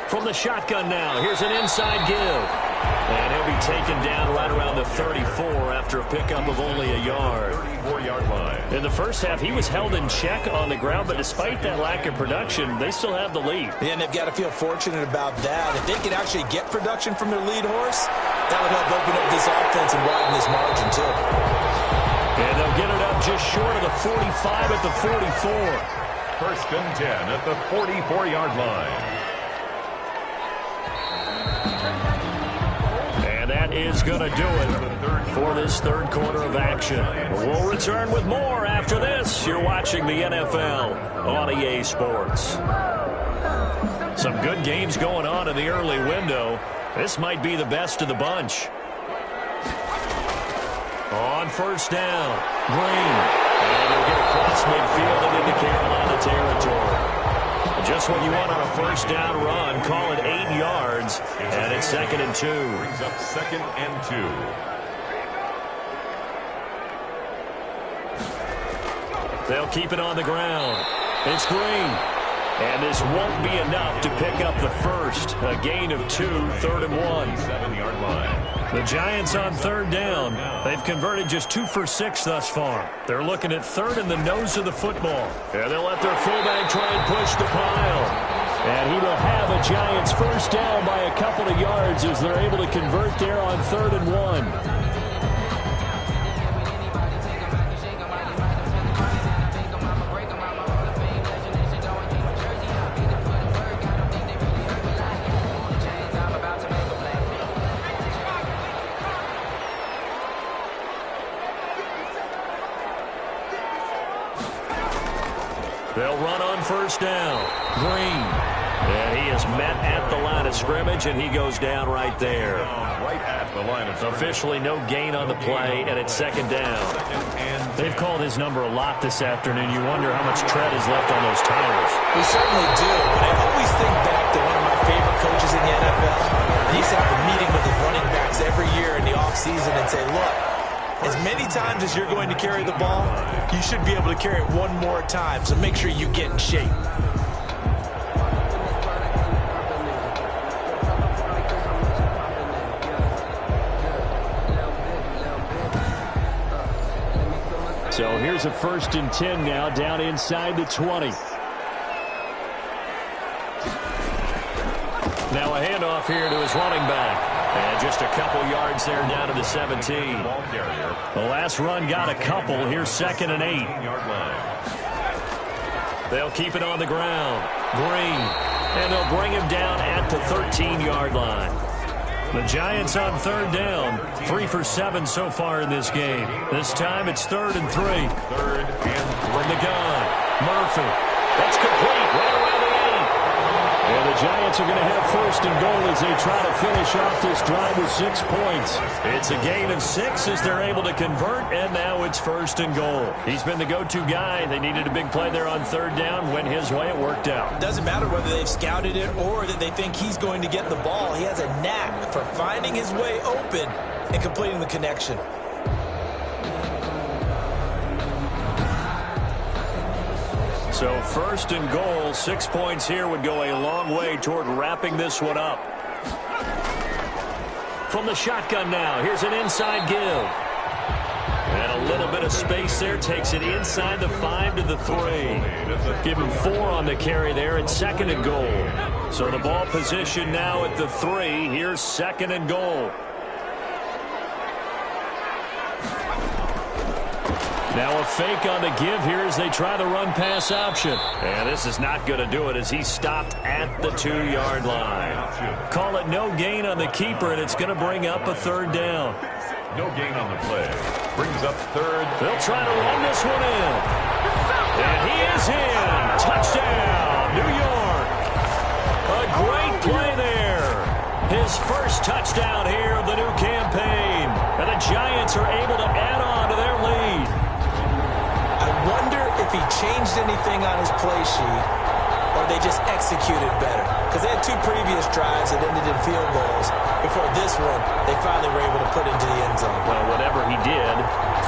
From the shotgun now, here's an inside give. And he'll be taken down right around the 34 after a pickup of only a yard. 34-yard line. In the first half, he was held in check on the ground, but despite that lack of production, they still have the lead. Yeah, and they've got to feel fortunate about that. If they can actually get production from their lead horse, that would help open up this offense and widen this margin, too. And they'll get it up just short of the 45 at the 44. 1st and 10 at the 44-yard line. That is going to do it for this third quarter of action. We'll return with more after this. You're watching the NFL on EA Sports. Some good games going on in the early window. This might be the best of the bunch. On first down, Green. And he'll get across midfield and into Carolina territory. Just what you want on a first down run. Call it 8 yards. And it's 2nd and 2. Brings up 2nd and 2. They'll keep it on the ground. It's Green. And this won't be enough to pick up the first. A gain of 2, 3rd and 1. 7-yard line. The Giants on 3rd down. They've converted just 2 for 6 thus far. They're looking at 3rd in the nose of the football. And they'll let their fullback try and push the pile. And he will have a Giants first down by a couple of yards as they're able to convert there on 3rd and 1. They'll run on first down. Green. And he is met at the line of scrimmage, and he goes down right there. Right at the line of scrimmage. Officially no gain on the play, and it's 2nd down. They've called his number a lot this afternoon. You wonder how much tread is left on those tires. We certainly do, but I always think back to one of my favorite coaches in the NFL. He used to have a meeting with his running backs every year in the offseason and say, look, as many times as you're going to carry the ball, you should be able to carry it one more time, so make sure you get in shape. So here's a 1st and 10 now, down inside the 20. Now a handoff here to his running back. And just a couple yards there down to the 17. The last run got a couple. Here's 2nd and 8. They'll keep it on the ground. Green. And they'll bring him down at the 13-yard line. The Giants on 3rd down. 3 for 7 so far in this game. This time it's 3rd and 3. 3rd and 3. From the gun. Murphy. That's complete. Right around the 8. And the Giants are going to have 1st and goal as they try to finish off this drive with 6 points. It's a gain of 6 as they're able to convert, and now it's 1st and goal. He's been the go-to guy. They needed a big play there on 3rd down. Went his way. It worked out. Doesn't matter whether they've scouted it or that they think he's going to get the ball. He has a knack for finding his way open and completing the connection. So 1st and goal, 6 points here would go a long way toward wrapping this one up. From the shotgun now, here's an inside give. And a little bit of space there, takes it inside the 5 to the 3. Give him 4 on the carry there at 2nd and goal. So the ball position now at the 3. Here's 2nd and goal. Now a fake on the give here as they try the run-pass option. And this is not going to do it as he's stopped at the 2-yard line. Call it no gain on the keeper, and it's going to bring up a 3rd down. No gain on the play. Brings up 3rd. They'll try to run this one in. And he is in. Touchdown, New York. A great play there. His first touchdown here of the new campaign. And the Giants are able to add on to their lead. I wonder if he changed anything on his play sheet or they just executed better. Because they had 2 previous drives that ended in field goals. Before this one, they finally were able to put into the end zone. Well, whatever he did,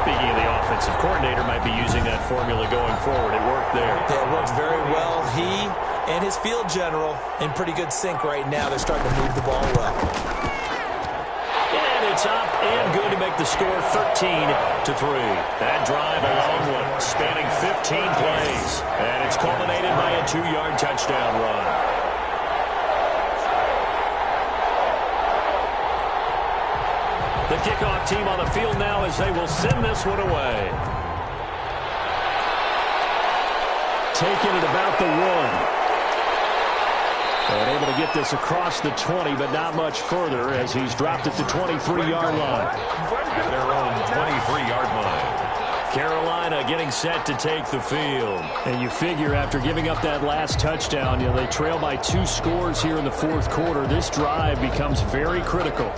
speaking of the offensive coordinator, might be using that formula going forward. It worked there. Yeah, it worked very well. He and his field general in pretty good sync right now. They're starting to move the ball well. And it's up and good to make the score 13-3. That drive, a long one, spanning 15 plays. And it's culminated by a 2-yard touchdown run. The kickoff team on the field now as they will send this one away. Taking it about the 1. And able to get this across the 20, but not much further as he's dropped at the 23-yard line. At their own 23-yard line. Carolina getting set to take the field. And you figure after giving up that last touchdown, they trail by 2 scores here in the 4th quarter. This drive becomes very critical.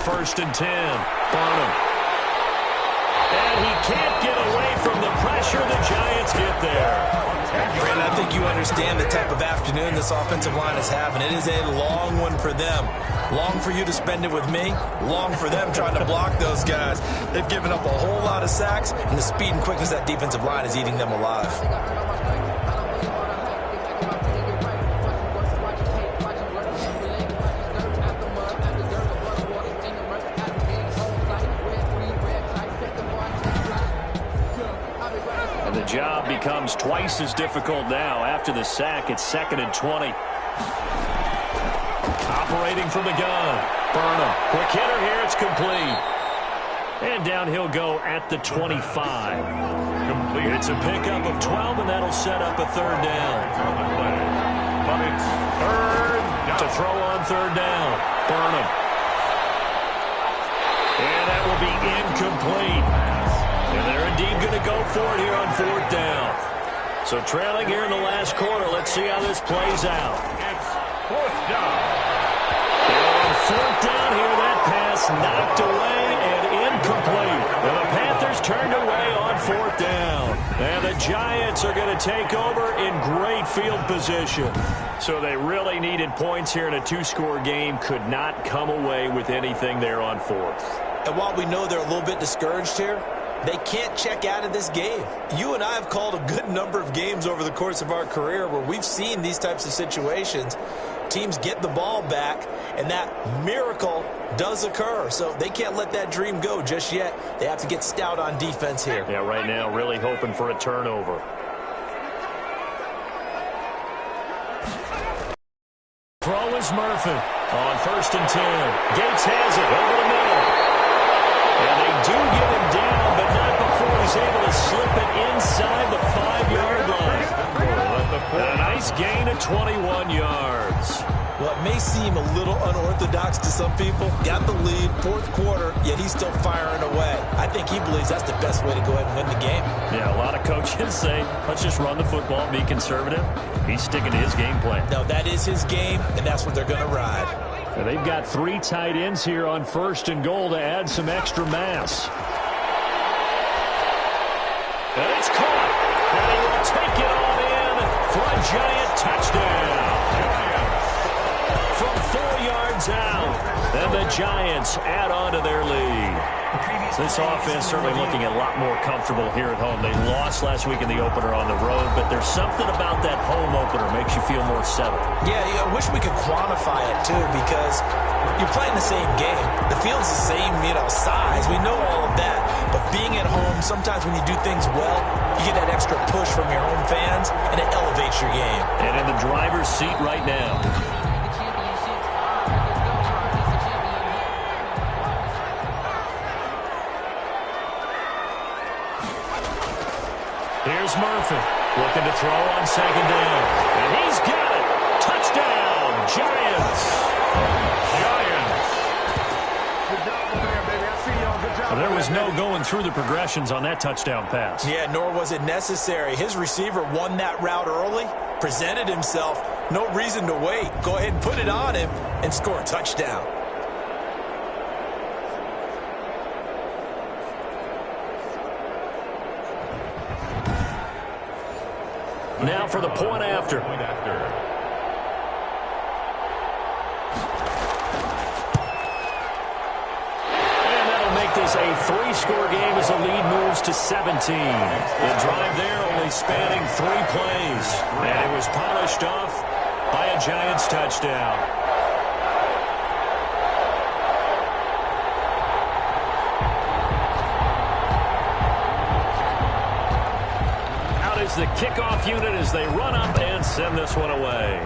first and 10. Burnham. And he can't get away from the pressure. The Giants get there. Brandon, I think you understand the type of afternoon this offensive line is having. It is a long one for them. Long for you to spend it with me. Long for them trying to block those guys. They've given up a whole lot of sacks, and the speed and quickness of that defensive line is eating them alive. The job becomes twice as difficult now. After the sack, it's 2nd and 20. Operating from the gun. Burnham. Quick hitter here. It's complete. And down he'll go at the 25. Complete. It's a pickup of 12, and that'll set up a third down. But it's third down. To throw on third down. Burnham. And that will be incomplete. And they're indeed going to go for it here on fourth down. So trailing here in the last quarter. Let's see how this plays out. It's fourth down. And on fourth down here, that pass knocked away and incomplete. And the Panthers turned away on fourth down. And the Giants are going to take over in great field position. So they really needed points here in a two-score game. Could not come away with anything there on fourth. And while we know they're a little bit discouraged here, they can't check out of this game. You and I have called a good number of games over the course of our career where we've seen these types of situations. Teams get the ball back, and that miracle does occur. So they can't let that dream go just yet. They have to get stout on defense here. Yeah, right now really hoping for a turnover. Throw is Murphy on 1st and 10. Gates has it over the middle. And they do get him down, but not before he's able to slip it inside the 5-yard line. And a nice gain of 21 yards. Well, it may seem a little unorthodox to some people. Got the lead, fourth quarter, yet he's still firing away. I think he believes that's the best way to go ahead and win the game. Yeah, a lot of coaches say, let's just run the football and be conservative. He's sticking to his game plan. No, that is his game, and that's what they're going to ride. And they've got 3 tight ends here on 1st and goal to add some extra mass. And it's caught. And he will take it on in for a Giant touchdown. From 4 yards out. And the Giants add on to their lead. This offense certainly looking a lot more comfortable here at home. They lost last week in the opener on the road, but there's something about that home opener makes you feel more settled. Yeah, I wish we could quantify it, too, because you're playing the same game. The field's the same, size. We know all of that. But being at home, sometimes when you do things well, you get that extra push from your home fans, and it elevates your game. And in the driver's seat right now. Here's Murphy looking to throw on 2nd down. And he's got it. Touchdown, Giants. Well, there was no going through the progressions on that touchdown pass. Yeah, nor was it necessary. His receiver won that route early, presented himself. No reason to wait. Go ahead and put it on him and score a touchdown. Now for the point after. And that'll make this a 3-score game as the lead moves to 17. The drive there only spanning 3 plays. And it was polished off by a Giants touchdown. The kickoff unit as they run up and send this one away.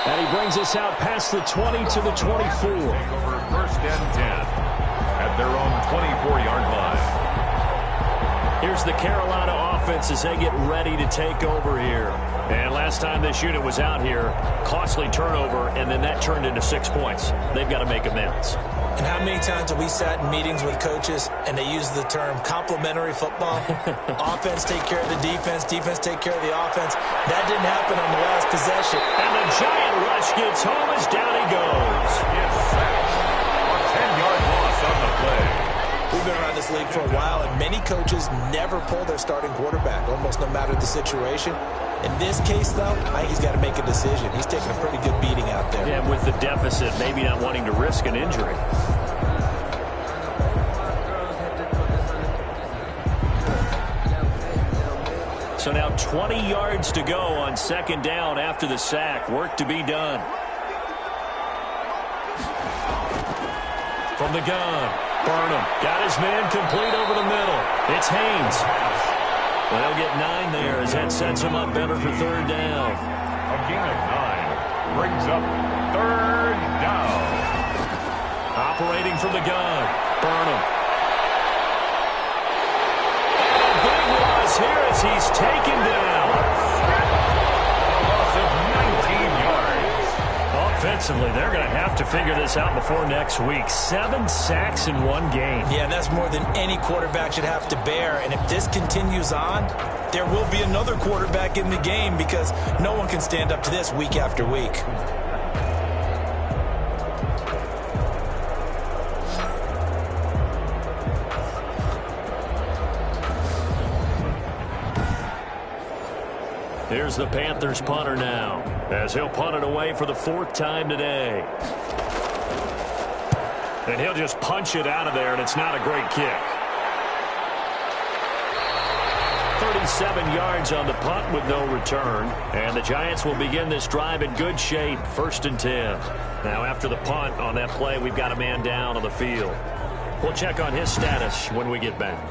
And he brings us out past the 20 to the 24. Over 1st and 10 at their own 24-yard line. Here's the Carolina offense as they get ready to take over here. And last time this unit was out here, costly turnover, and then that turned into 6 points. They've got to make amends. And how many times have we sat in meetings with coaches and they use the term complementary football? Offense take care of the defense, defense take care of the offense. That didn't happen on the last possession. And the giant rush gets home as down he goes. Yes, sacks. A 10-yard loss on the play. We've been around this league for a while, and many coaches never pull their starting quarterback, almost no matter the situation. In this case, though, I think he's got to make a decision. He's taking a pretty good beating out there. Yeah, with the deficit, maybe not wanting to risk an injury. So now 20 yards to go on second down after the sack. Work to be done. From the gun, Burnham got his man complete over the middle. It's Haynes. Well, they'll get 9 there as that sets him up better for third down. A gain of 9 brings up third down. Operating from the gun, Burnham. Big loss here as he's taken down. A loss of 19 yards. Offensively, they're going to have to figure this out before next week. 7 sacks in one game. Yeah, that's more than any quarterback should have to bear. And if this continues on, there will be another quarterback in the game because no one can stand up to this week after week. Here's the Panthers punter now, as he'll punt it away for the 4th time today. And he'll just punch it out of there, and it's not a great kick. 37 yards on the punt with no return. And the Giants will begin this drive in good shape, 1st and 10. Now, after the punt on that play, we've got a man down on the field. We'll check on his status when we get back.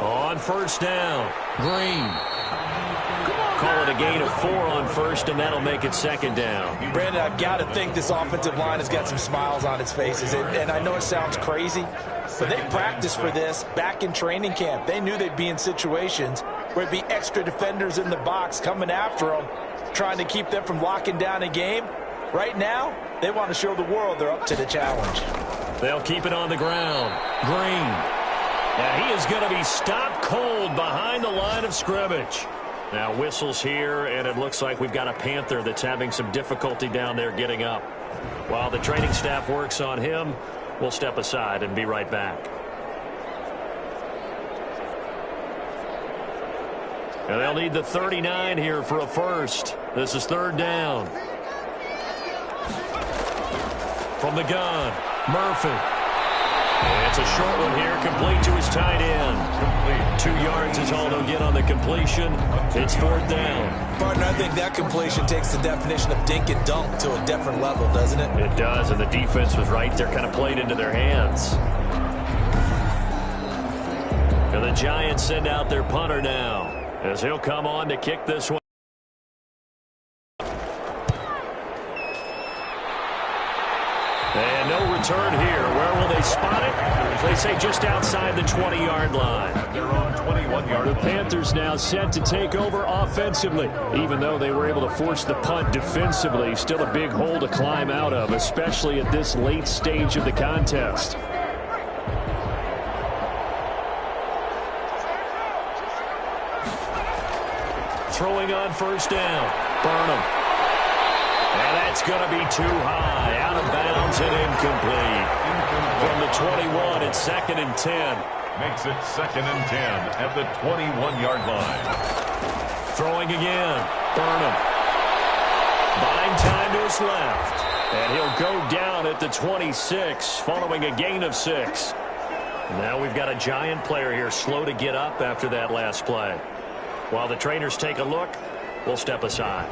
On first down, Green. Call it a gain of 4 on first, and that'll make it second down. Brandon, I've got to think this offensive line has got some smiles on its faces. And I know it sounds crazy, but they practiced for this back in training camp. They knew they'd be in situations where it'd be extra defenders in the box coming after them, trying to keep them from locking down a game. Right now, they want to show the world they're up to the challenge. They'll keep it on the ground. Green. And he is going to be stopped cold behind the line of scrimmage. Now whistles here, and it looks like we've got a Panther that's having some difficulty down there getting up. While the training staff works on him, we'll step aside and be right back. And they'll need the 39 here for a first. This is third down. From the gun, Murphy. It's a short one here, complete to his tight end. Complete. 2 yards is all they'll get on the completion. It's 4th down. Partner, I think that completion takes the definition of dink and dunk to a different level, doesn't it? It does, and the defense was right there, kind of played into their hands. And the Giants send out their punter now, as he'll come on to kick this one. And no return here. Where will they spot it? They say just outside the 20-yard line. They're on 21-yard line. The Panthers now set to take over offensively. Even though they were able to force the punt defensively, still a big hole to climb out of, especially at this late stage of the contest. Throwing on first down. Burnham. And that's going to be too high. Out of bounds and incomplete. From the 21, it's 2nd and 10. Makes it 2nd and 10 at the 21-yard line. Throwing again. Burnham. Buying time to his left. And he'll go down at the 26 following a gain of 6. Now we've got a Giant player here slow to get up after that last play. While the trainers take a look, we'll step aside.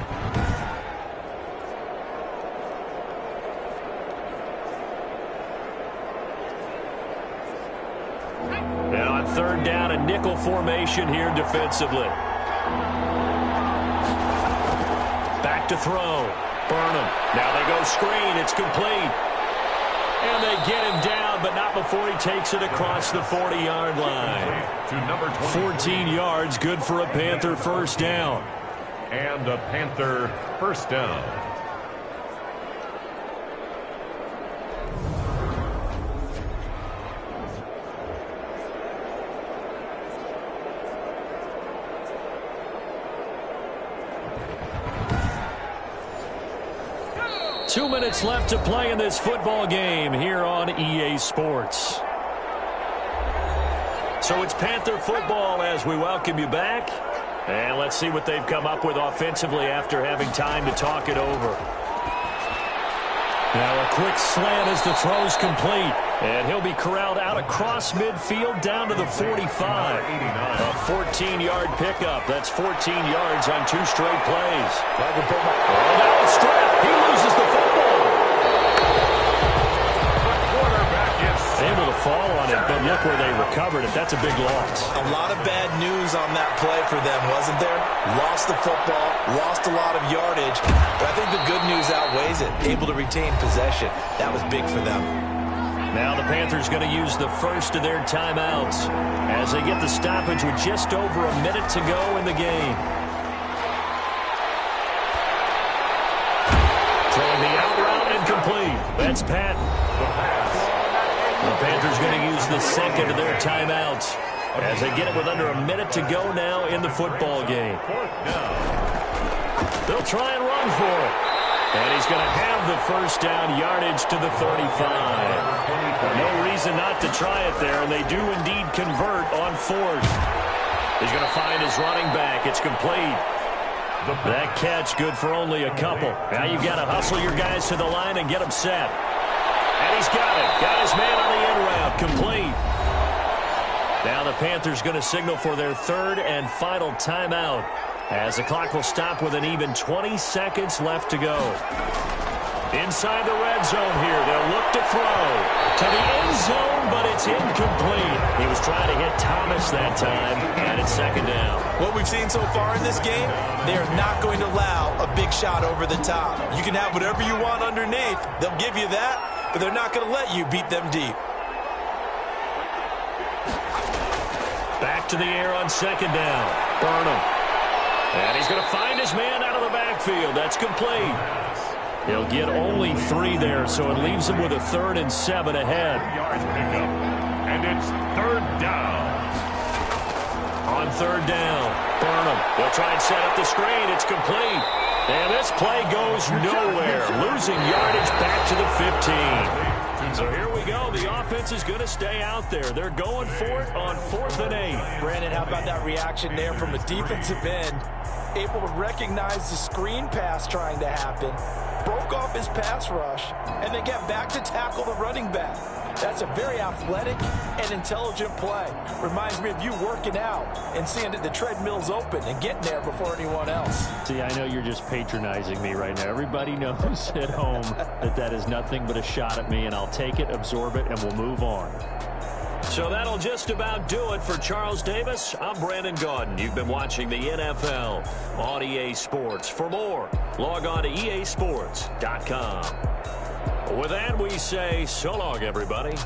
And on third down, a nickel formation here defensively. Back to throw. Burnham. Now they go screen. It's complete. And they get him down, but not before he takes it across the 40-yard line. 14 yards, good for a Panther first down. And a Panther first down. Two minutes left to play in this football game here on EA Sports. So it's Panther football as we welcome you back. And let's see what they've come up with offensively after having time to talk it over. Now a quick slant as the throw's complete. And he'll be corralled out across midfield down to the 45. A 14-yard pickup. That's 14 yards on 2 straight plays. Oh, now it's stripped. He loses the football. Able to fall on it, but look where they recovered it. That's a big loss. A lot of bad news on that play for them, wasn't there? Lost the football, lost a lot of yardage, but I think the good news outweighs it. Able to retain possession. That was big for them. Now the Panthers going to use the first of their timeouts as they get the stoppage with just over a minute to go in the game. Throwing the out route and complete. That's Patton. The Panthers going to use the second of their timeouts as they get it with under a minute to go now in the football game. They'll try and run for it. And he's going to have the first down, yardage to the 35. No reason not to try it there, and they do indeed convert on fourth. He's going to find his running back. It's complete. That catch good for only a couple. Now you've got to hustle your guys to the line and get them set. And he's got it. Got his man on the end route. Complete. Now the Panthers going to signal for their third and final timeout as the clock will stop with an even 20 seconds left to go. Inside the red zone here. They'll look to throw to the end zone, but it's incomplete. He was trying to hit Thomas that time, and it's second down. What we've seen so far in this game, they are not going to allow a big shot over the top. You can have whatever you want underneath. They'll give you that, but they're not going to let you beat them deep. Back to the air on second down. Burnham. And he's going to find his man out of the backfield. That's complete. He'll get only 3 there, so it leaves him with a 3rd and 7 ahead. Yards pickup, and it's third down. On third down, Burnham. They'll try and set up the screen. It's complete. And this play goes nowhere. Losing yardage back to the 15. So here we go. The offense is going to stay out there. They're going for it on 4th and 8. Brandon, how about that reaction there from a defensive end? Able to recognize the screen pass trying to happen, broke off his pass rush, and then get back to tackle the running back. That's a very athletic and intelligent play. Reminds me of you working out and seeing that the treadmill's open and getting there before anyone else. See, I know you're just patronizing me right now. Everybody knows at home that that is nothing but a shot at me, and I'll take it, absorb it, and we'll move on. So that'll just about do it for Charles Davis. I'm Brandon Gaudin. You've been watching the NFL on EA Sports. For more, log on to easports.com. With that, we say so long, everybody.